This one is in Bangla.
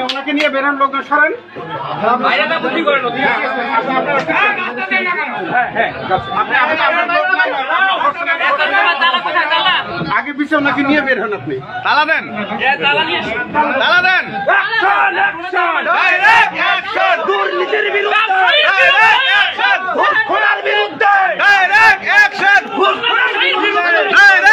ওনাকে নিয়ে বেরোন, লোকজন সরেন। আগে পিছিয়ে ওনাকে নিয়ে বের হন। আপনি তালা দেন, তালা দেন। দুর্নীতির বিরুদ্ধে, ডাইরেক্ট অ্যাকশন, ঘুষখোরের বিরুদ্ধে, ডাইরেক্ট অ্যাকশন, ঘুষখোরের বিরুদ্ধে।